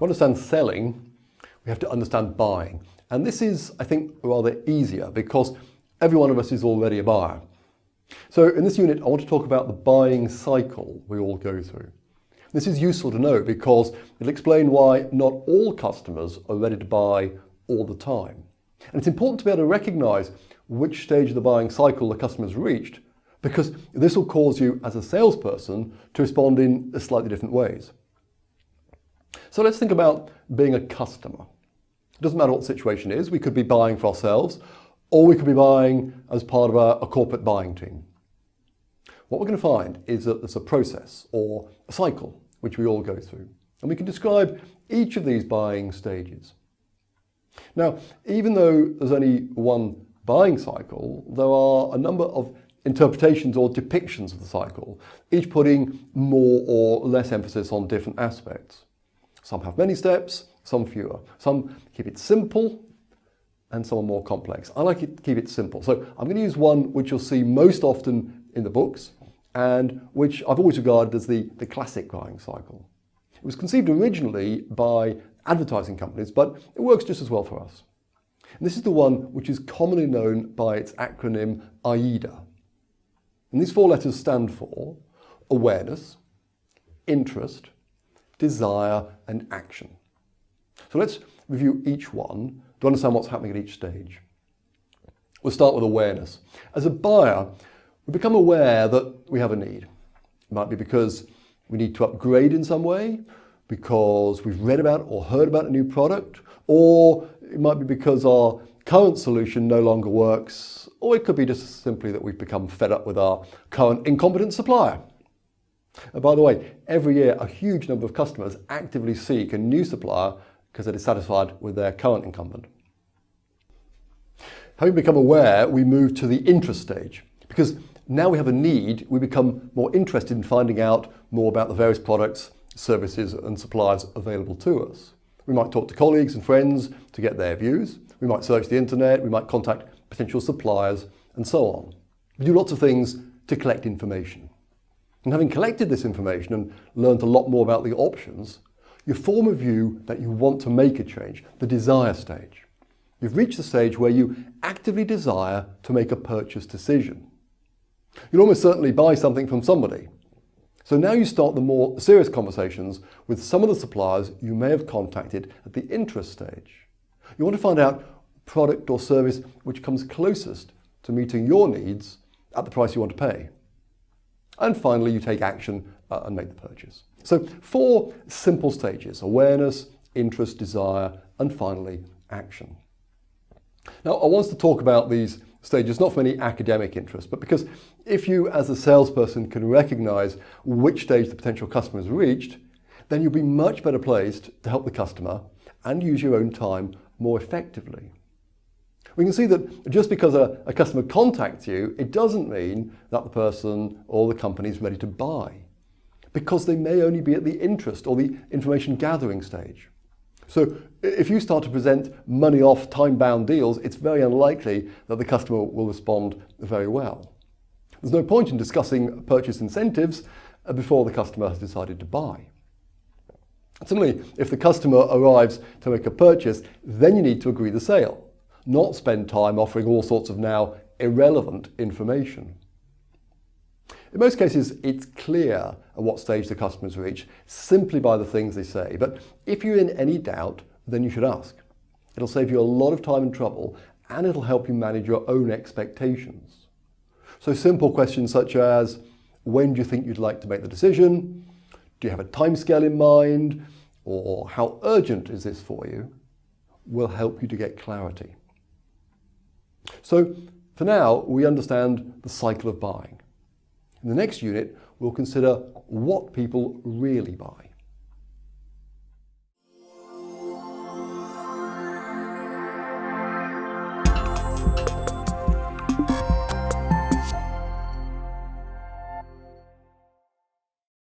understand selling, we have to understand buying. And this is, I think, rather easier because every one of us is already a buyer. So in this unit, I want to talk about the buying cycle we all go through. This is useful to know because it'll explain why not all customers are ready to buy all the time. And it's important to be able to recognize which stage of the buying cycle the customer's reached, because this will cause you as a salesperson to respond in slightly different ways. So let's think about being a customer. It doesn't matter what the situation is. We could be buying for ourselves, or we could be buying as part of a corporate buying team. What we're going to find is that there's a process or a cycle which we all go through, and we can describe each of these buying stages. Now, even though there's only one buying cycle, there are a number of interpretations or depictions of the cycle, each putting more or less emphasis on different aspects. Some have many steps, some fewer. Some keep it simple, and some are more complex. I like it to keep it simple. So I'm going to use one which you'll see most often in the books, and which I've always regarded as the classic buying cycle. It was conceived originally by advertising companies, but it works just as well for us. And this is the one which is commonly known by its acronym AIDA. And these four letters stand for awareness, interest, desire, and action. So let's review each one to understand what's happening at each stage. We'll start with awareness. As a buyer, we become aware that we have a need. It might be because we need to upgrade in some way, because we've read about or heard about a new product, or it might be because our current solution no longer works, or it could be just simply that we've become fed up with our current incompetent supplier. And by the way, every year a huge number of customers actively seek a new supplier because they're dissatisfied with their current incumbent. Having become aware, we move to the interest stage, because now we have a need, we become more interested in finding out more about the various products, services and suppliers available to us. We might talk to colleagues and friends to get their views. We might search the internet, we might contact potential suppliers and so on. We do lots of things to collect information. And having collected this information and learned a lot more about the options, you form a view that you want to make a change, the desire stage. You've reached the stage where you actively desire to make a purchase decision. You'll almost certainly buy something from somebody. So now you start the more serious conversations with some of the suppliers you may have contacted at the interest stage. You want to find out product or service which comes closest to meeting your needs at the price you want to pay. And finally, you take action and make the purchase. So 4 simple stages: awareness, interest, desire, and finally, action. Now, I want us to talk about these stages not from any academic interest, but because if you as a salesperson can recognize which stage the potential customer has reached, then you'll be much better placed to help the customer and use your own time more effectively. We can see that just because a customer contacts you, it doesn't mean that the person or the company is ready to buy, because they may only be at the interest or the information gathering stage. So if you start to present money off time-bound deals, it's very unlikely that the customer will respond very well. There's no point in discussing purchase incentives before the customer has decided to buy. Similarly, if the customer arrives to make a purchase, then you need to agree the sale, not spend time offering all sorts of now irrelevant information. In most cases, it's clear at what stage the customers reach simply by the things they say. But if you're in any doubt, then you should ask. It'll save you a lot of time and trouble, and it'll help you manage your own expectations. So simple questions such as, when do you think you'd like to make the decision? Do you have a timescale in mind? Or how urgent is this for you? Will help you to get clarity. So for now, we understand the cycle of buying. In the next unit, we'll consider what people really buy.